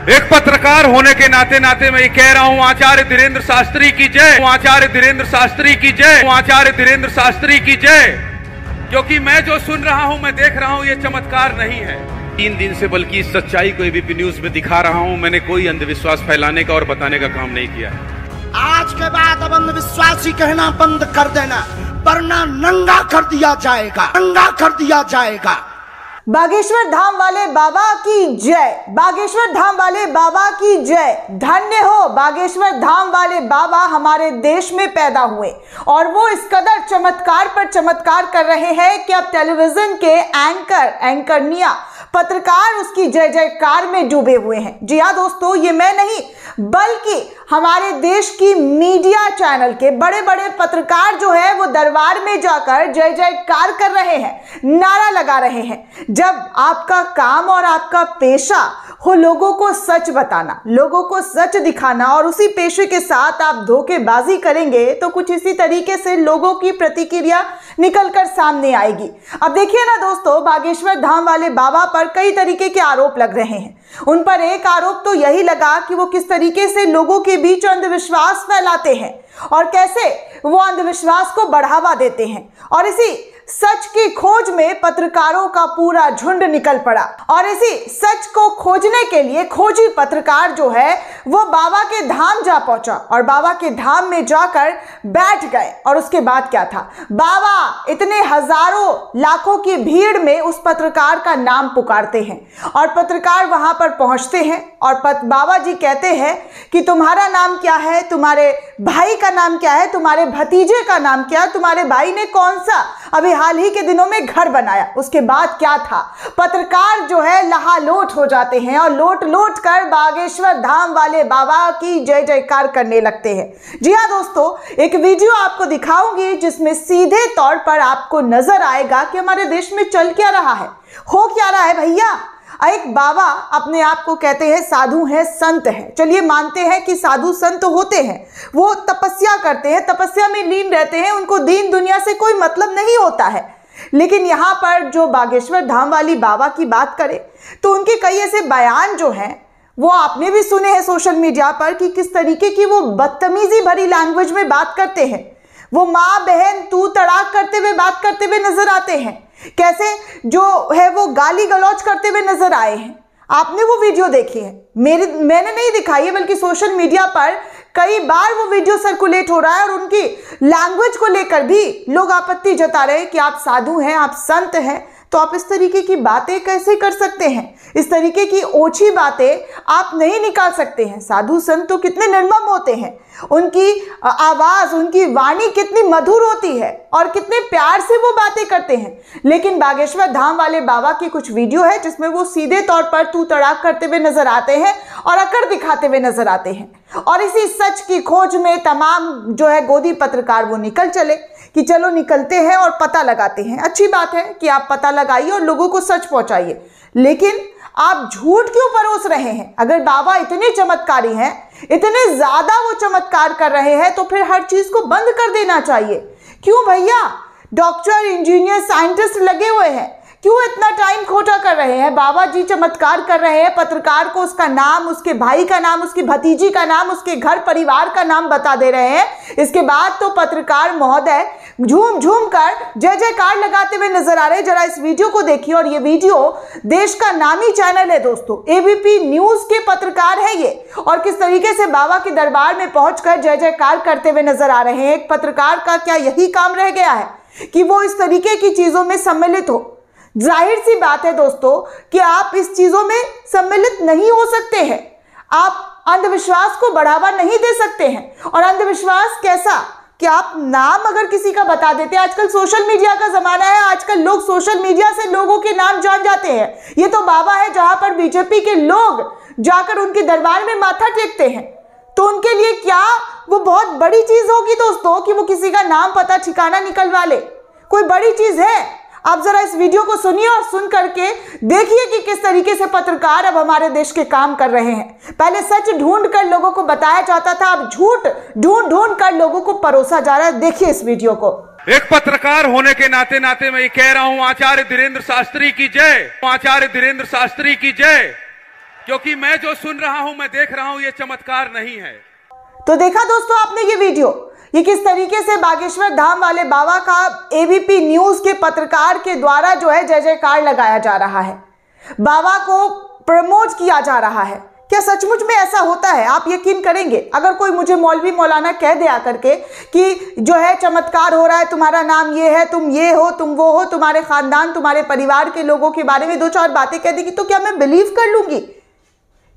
एक पत्रकार होने के नाते मैं ये कह रहा हूं, आचार्य धीरेन्द्र शास्त्री की जय, आचार्य धीरेन्द्र शास्त्री की जय, आचार्य धीरेन्द्र शास्त्री की जय। क्योंकि मैं जो सुन रहा हूं, मैं देख रहा हूं, ये चमत्कार नहीं है 3 दिन से, बल्कि इस सच्चाई को एबीपी न्यूज में दिखा रहा हूं। मैंने कोई अंधविश्वास फैलाने का और बताने का काम नहीं किया है। आज के बाद अब अंधविश्वासी कहना बंद कर देना, वरना नंगा कर दिया जाएगा, नंगा कर दिया जाएगा। बागेश्वर धाम वाले बाबा की जय, बागेश्वर धाम वाले बाबा की जय। धन्य हो बागेश्वर धाम वाले बाबा हमारे देश में पैदा हुए और वो इस कदर चमत्कार पर चमत्कार कर रहे हैं कि अब टेलीविजन के एंकरनिया पत्रकार उसकी जय जयकार में डूबे हुए हैं। जी हाँ दोस्तों, ये मैं नहीं बल्कि हमारे देश की मीडिया चैनल के बड़े बड़े पत्रकार जो है वो दरबार में जाकर जय जयकार कर रहे हैं, नारा लगा रहे हैं। जब आपका काम और आपका पेशा हो लोगों को सच बताना, लोगों को सच दिखाना, और उसी पेशे के साथ आप धोखेबाजी करेंगे तो कुछ इसी तरीके से लोगों की प्रतिक्रिया निकलकर सामने आएगी। अब देखिए ना दोस्तों, बागेश्वर धाम वाले बाबा पर कई तरीके के आरोप लग रहे हैं। उन पर एक आरोप तो यही लगा कि वो किस तरीके से लोगों के बीच अंधविश्वास फैलाते हैं और कैसे वो अंधविश्वास को बढ़ावा देते हैं। और इसी सच की खोज में पत्रकारों का पूरा झुंड निकल पड़ा और इसी सच को खोजने के लिए खोजी पत्रकार जो है वो बाबा के धाम जा पहुंचा और बाबा के धाम में जाकर बैठ गए। और उसके बाद क्या था, बाबा इतने हजारों लाखों की भीड़ में उस पत्रकार का नाम पुकारते हैं और पत्रकार वहां पर पहुंचते हैं और बाबा जी कहते हैं कि तुम्हारा नाम क्या है, तुम्हारे भाई का नाम क्या है, तुम्हारे भतीजे का नाम क्या है, तुम्हारे भाई ने कौन सा अभी हाल ही के दिनों में घर बनाया। उसके बाद क्या था, पत्रकार जो है लहालोट हो जाते हैं और लोट कर बागेश्वर धाम वाले बाबा की जय जयकार करने लगते हैं। जी हाँ दोस्तों, एक वीडियो आपको दिखाऊंगी जिसमें सीधे तौर पर आपको नजर आएगा कि हमारे देश में चल क्या रहा है, हो क्या रहा है। भैया, एक बाबा अपने आप को कहते हैं साधु हैं, संत हैं। चलिए मानते हैं कि साधु संत होते हैं, वो तपस्या करते हैं, तपस्या में लीन रहते हैं, उनको दीन दुनिया से कोई मतलब नहीं होता है। लेकिन यहाँ पर जो बागेश्वर धाम वाली बाबा की बात करें तो उनके कई ऐसे बयान जो हैं वो आपने भी सुने हैं सोशल मीडिया पर कि किस तरीके की वो बदतमीजी भरी लैंग्वेज में बात करते हैं। वो माँ बहन तू तड़ाक करते हुए बात करते हुए नजर आते हैं, कैसे जो है वो गाली गलौज करते हुए नजर आए हैं। आपने वो वीडियो देखी है, मैंने नहीं दिखाई है, बल्कि सोशल मीडिया पर कई बार वो वीडियो सर्कुलेट हो रहा है और उनकी लैंग्वेज को लेकर भी लोग आपत्ति जता रहे हैं कि आप साधु हैं, आप संत हैं, तो आप इस तरीके की बातें कैसे कर सकते हैं, इस तरीके की ओछी बातें आप नहीं निकाल सकते हैं। साधु संत तो कितने निर्मम होते हैं, उनकी आवाज, उनकी वाणी कितनी मधुर होती है और कितने प्यार से वो बातें करते हैं। लेकिन बागेश्वर धाम वाले बाबा की कुछ वीडियो है जिसमें वो सीधे तौर पर तू तड़ाक करते हुए नजर आते हैं और अकड़ दिखाते हुए नजर आते हैं। और इसी सच की खोज में तमाम जो है गोदी पत्रकार वो निकल चले कि चलो निकलते हैं और पता लगाते हैं। अच्छी बात है कि आप पता लगाइए और लोगों को सच पहुंचाइए, लेकिन आप झूठ क्यों परोस रहे हैं? अगर बाबा इतने चमत्कारी हैं, इतने ज्यादा वो चमत्कार कर रहे हैं, तो फिर हर चीज को बंद कर देना चाहिए। क्यों भैया? डॉक्टर, इंजीनियर, साइंटिस्ट लगे हुए हैं, क्यों इतना टाइम खोटा कर रहे हैं? बाबा जी चमत्कार कर रहे हैं, पत्रकार को उसका नाम, उसके भाई का नाम, उसकी भतीजी का नाम, उसके घर परिवार का नाम बता दे रहे हैं। इसके बाद तो पत्रकार महोदय झूम झूम कर जय जयकार लगाते हुए नजर आ रहे हैं। जरा इस वीडियो को देखिए, और ये वीडियो देश का नामी चैनल है दोस्तों, एबीपी न्यूज के पत्रकार है ये, और किस तरीके से बाबा के दरबार में पहुंचकर जय जयकार करते हुए नजर आ रहे हैं। एक पत्रकार का क्या यही काम रह गया है कि वो इस तरीके की चीजों में सम्मिलित हो? जाहिर सी बात है दोस्तों कि आप इस चीजों में सम्मिलित नहीं हो सकते हैं, आप अंधविश्वास को बढ़ावा नहीं दे सकते हैं। और अंधविश्वास कैसा कि आप नाम अगर किसी का बता देते हैं, आजकल सोशल मीडिया का जमाना है, आजकल लोग सोशल मीडिया से लोगों के नाम जान जाते हैं। ये तो बाबा है जहां पर बीजेपी के लोग जाकर उनके दरबार में माथा टेकते हैं, तो उनके लिए क्या वो बहुत बड़ी चीज होगी दोस्तों कि वो किसी का नाम पता ठिकाना निकलवा ले? कोई बड़ी चीज है? आप जरा इस वीडियो को सुनिए और सुन करके देखिए कि किस तरीके से पत्रकार अब हमारे देश के काम कर रहे हैं। पहले सच ढूंढ कर लोगों को बताया जाता था, अब झूठ ढूंढ कर लोगों को परोसा जा रहा है। देखिए इस वीडियो को। एक पत्रकार होने के नाते मैं ये कह रहा हूं, आचार्य धीरेन्द्र शास्त्री की जय, आचार्य धीरेन्द्र शास्त्री की जय। क्योंकि मैं जो सुन रहा हूं, मैं देख रहा हूं, ये चमत्कार नहीं है। तो देखा दोस्तों आपने ये वीडियो, ये किस तरीके से बागेश्वर धाम वाले बाबा का एबीपी न्यूज के पत्रकार के द्वारा जो है जय जयकार लगाया जा रहा है, बाबा को प्रमोट किया जा रहा है। क्या सचमुच में ऐसा होता है? आप यकीन करेंगे अगर कोई मुझे मौलवी मौलाना कह दे आकर के कि जो है चमत्कार हो रहा है, तुम्हारा नाम ये है, तुम ये हो, तुम वो हो, तुम्हारे खानदान तुम्हारे परिवार के लोगों के बारे में दो चार बातें कह देगी, तो क्या मैं बिलीव कर लूंगी?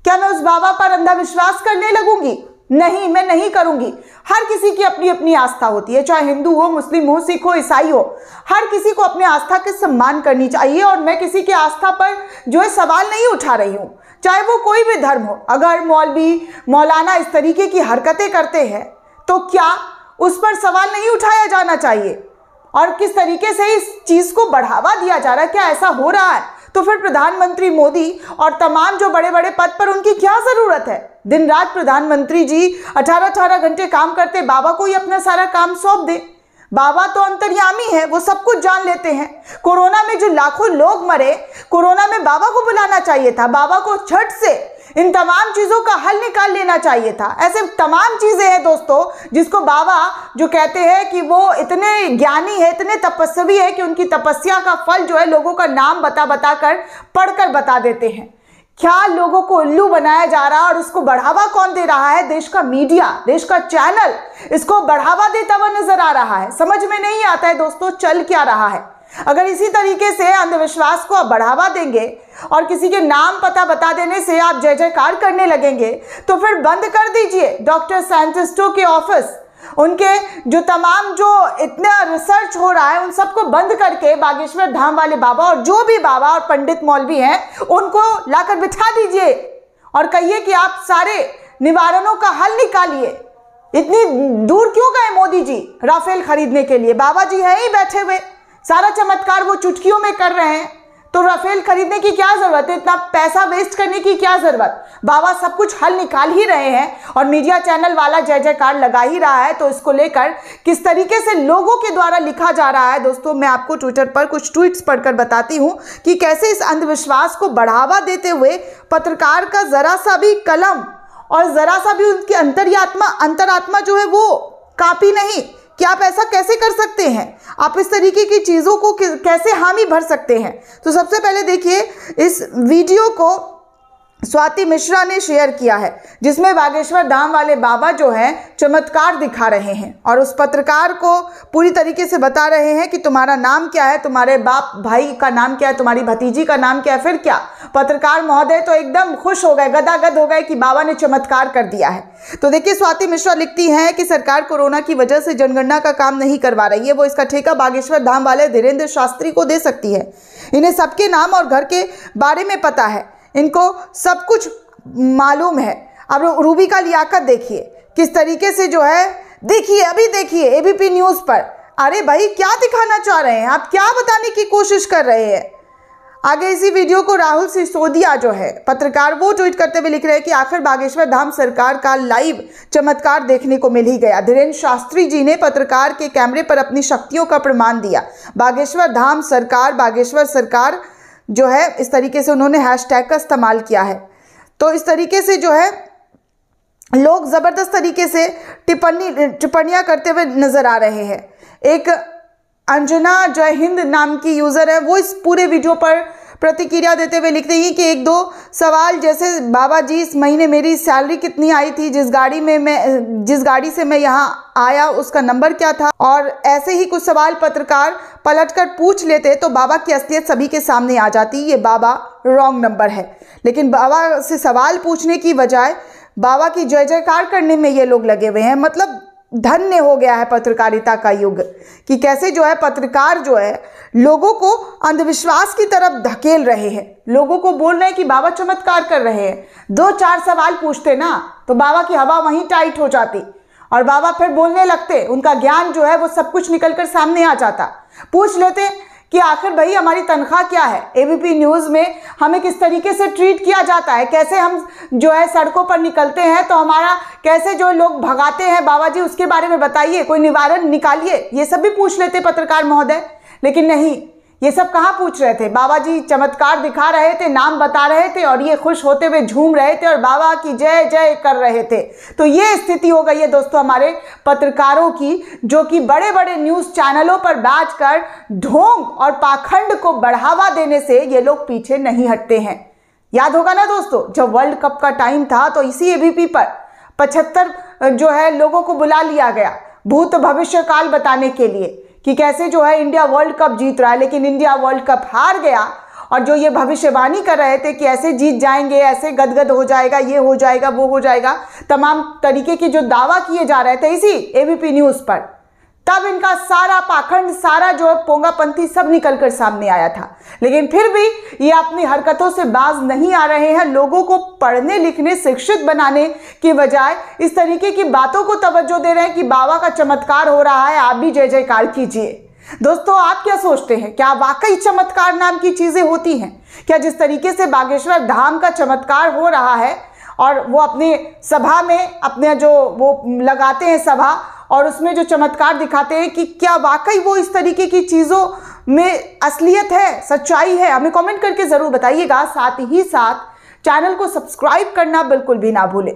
क्या मैं उस बाबा पर अंधविश्वास करने लगूंगी? नहीं, मैं नहीं करूंगी। हर किसी की अपनी अपनी आस्था होती है, चाहे हिंदू हो, मुस्लिम हो, सिख हो, ईसाई हो, हर किसी को अपने आस्था के सम्मान करनी चाहिए। और मैं किसी की आस्था पर जो है सवाल नहीं उठा रही हूं, चाहे वो कोई भी धर्म हो। अगर मौलवी मौलाना इस तरीके की हरकतें करते हैं तो क्या उस पर सवाल नहीं उठाया जाना चाहिए? और किस तरीके से इस चीज को बढ़ावा दिया जा रहा है, क्या ऐसा हो रहा है? तो फिर प्रधानमंत्री मोदी और तमाम जो बड़े बड़े पद पर, उनकी क्या जरूरत है? दिन रात प्रधानमंत्री जी 18-18 घंटे काम करते, बाबा को ही अपना सारा काम सौंप दे। बाबा तो अंतर्यामी है, वो सब कुछ जान लेते हैं। कोरोना में जो लाखों लोग मरे, कोरोना में बाबा को बुलाना चाहिए था, बाबा को झट से इन तमाम चीजों का हल निकाल लेना चाहिए था। ऐसे तमाम चीजें हैं दोस्तों जिसको बाबा जो कहते हैं कि वो इतने ज्ञानी है, इतने तपस्वी है कि उनकी तपस्या का फल जो है लोगों का नाम बता बता कर पढ़कर बता देते हैं। क्या लोगों को उल्लू बनाया जा रहा है और उसको बढ़ावा कौन दे रहा है? देश का मीडिया, देश का चैनल इसको बढ़ावा देता हुआ नजर आ रहा है। समझ में नहीं आता है दोस्तों चल क्या रहा है। अगर इसी तरीके से अंधविश्वास को आप बढ़ावा देंगे और किसी के नाम पता बता देने से आप जय जयकार करने लगेंगे तो फिर बंद कर दीजिए डॉक्टर साइंटिस्टों के ऑफिस, उनके जो तमाम जो इतना रिसर्च हो रहा है उन सबको बंद करके बागेश्वर धाम वाले बाबा और जो भी बाबा और पंडित मौलवी हैं उनको लाकर बिठा दीजिए और कहिए कि आप सारे निवारणों का हल निकालिए। इतनी दूर क्यों गए मोदी जी राफेल खरीदने के लिए? बाबा जी हैं ही बैठे हुए, सारा चमत्कार वो चुटकियों में कर रहे हैं, तो राफेल खरीदने की क्या जरूरत है? इतना पैसा वेस्ट करने की क्या जरूरत? बाबा सब कुछ हल निकाल ही रहे हैं और मीडिया चैनल वाला जय जयकार लगा ही रहा है। तो इसको लेकर किस तरीके से लोगों के द्वारा लिखा जा रहा है दोस्तों, मैं आपको ट्विटर पर कुछ ट्वीट्स पढ़कर बताती हूं कि कैसे इस अंधविश्वास को बढ़ावा देते हुए पत्रकार का जरा सा भी कलम और जरा सा भी उनकी अंतरात्मा जो है वो कापी नहीं। कि आप ऐसा कैसे कर सकते हैं? आप इस तरीके की चीज़ों को कैसे हामी भर सकते हैं? तो सबसे पहले देखिए इस वीडियो को स्वाति मिश्रा ने शेयर किया है जिसमें बागेश्वर धाम वाले बाबा जो हैं चमत्कार दिखा रहे हैं और उस पत्रकार को पूरी तरीके से बता रहे हैं कि तुम्हारा नाम क्या है, तुम्हारे बाप भाई का नाम क्या है, तुम्हारी भतीजी का नाम क्या है। फिर क्या, पत्रकार महोदय तो एकदम खुश हो गए, गदागद हो गए कि बाबा ने चमत्कार कर दिया है। तो देखिए स्वाति मिश्रा लिखती हैं कि सरकार कोरोना की वजह से जनगणना का काम नहीं करवा रही है, वो इसका ठेका बागेश्वर धाम वाले धीरेन्द्र शास्त्री को दे सकती है। इन्हें सबके नाम और घर के बारे में पता है, इनको सब कुछ मालूम है। अब रूबी का लियाकत देखिए किस तरीके से जो है, देखिए अभी देखिए एबीपी न्यूज़ पर। अरे भाई क्या दिखाना चाह रहे हैं आप, क्या बताने की कोशिश कर रहे हैं? आगे इसी वीडियो को राहुल सिसोदिया जो है पत्रकार वो ट्वीट करते हुए लिख रहे हैं कि आखिर बागेश्वर धाम सरकार का लाइव चमत्कार देखने को मिल ही गया। धीरेन्द्र शास्त्री जी ने पत्रकार के कैमरे पर अपनी शक्तियों का प्रमाण दिया। बागेश्वर धाम सरकार, बागेश्वर सरकार जो है इस तरीके से उन्होंने हैशटैग का इस्तेमाल किया है। तो इस तरीके से जो है लोग ज़बरदस्त तरीके से टिप्पणियाँ करते हुए नज़र आ रहे हैं। एक अंजना जय हिंद नाम की यूज़र है, वो इस पूरे वीडियो पर प्रतिक्रिया देते हुए लिखते हैं कि एक दो सवाल जैसे बाबा जी इस महीने मेरी सैलरी कितनी आई थी, जिस गाड़ी से मैं यहाँ आया उसका नंबर क्या था, और ऐसे ही कुछ सवाल पत्रकार पलटकर पूछ लेते तो बाबा की असलियत सभी के सामने आ जाती। ये बाबा रॉन्ग नंबर है। लेकिन बाबा से सवाल पूछने की बजाय बाबा की जय जयकार करने में ये लोग लगे हुए हैं। मतलब धन्य हो गया है पत्रकारिता का युग कि कैसे जो है पत्रकार जो है लोगों को अंधविश्वास की तरफ धकेल रहे हैं, लोगों को बोल रहे हैं कि बाबा चमत्कार कर रहे हैं। 2-4 सवाल पूछते ना तो बाबा की हवा वहीं टाइट हो जाती और बाबा फिर बोलने लगते, उनका ज्ञान जो है वो सब कुछ निकलकर सामने आ जाता। पूछ लेते कि आखिर भाई हमारी तनख्वाह क्या है, एबीपी न्यूज़ में हमें किस तरीके से ट्रीट किया जाता है, कैसे हम जो है सड़कों पर निकलते हैं तो हमारा कैसे जो लोग भगाते हैं बाबा जी उसके बारे में बताइए, कोई निवारण निकालिए, ये सब भी पूछ लेते पत्रकार महोदय। लेकिन नहीं, ये सब कहाँ पूछ रहे थे? बाबा जी चमत्कार दिखा रहे थे, नाम बता रहे थे और ये खुश होते हुए झूम रहे थे और बाबा की जय जय कर रहे थे। तो ये स्थिति हो गई है दोस्तों हमारे पत्रकारों की, जो कि बड़े बड़े न्यूज़ चैनलों पर बैठकर ढोंग और पाखंड को बढ़ावा देने से ये लोग पीछे नहीं हटते हैं। याद होगा ना दोस्तों, जब वर्ल्ड कप का टाइम था तो इसी एबीपी पर 75 जो है लोगों को बुला लिया गया भूत भविष्य काल बताने के लिए कि कैसे जो है इंडिया वर्ल्ड कप जीत रहा है, लेकिन इंडिया वर्ल्ड कप हार गया। और जो ये भविष्यवाणी कर रहे थे कि ऐसे जीत जाएंगे, ऐसे गदगद हो जाएगा, ये हो जाएगा, वो हो जाएगा, तमाम तरीके के जो दावा किए जा रहे थे इसी एबीपी न्यूज़ पर, तब इनका सारा पाखंड, सारा जो पोंगापंथी सब निकलकर सामने आया था। लेकिन फिर भी ये अपनी हरकतों से बाज नहीं आ रहे हैं। लोगों को पढ़ने लिखने शिक्षित बनाने की बजाय इस तरीके की बातों को तवज्जो दे रहे हैं कि बाबा का चमत्कार हो रहा है, आप भी जय जयकार कीजिए। दोस्तों आप क्या सोचते हैं, क्या वाकई चमत्कार नाम की चीजें होती हैं? क्या जिस तरीके से बागेश्वर धाम का चमत्कार हो रहा है और वो अपने सभा में अपने जो वो लगाते हैं सभा और उसमें जो चमत्कार दिखाते हैं, कि क्या वाकई वो इस तरीके की चीज़ों में असलियत है, सच्चाई है? हमें कमेंट करके ज़रूर बताइएगा। साथ ही साथ चैनल को सब्सक्राइब करना बिल्कुल भी ना भूलें।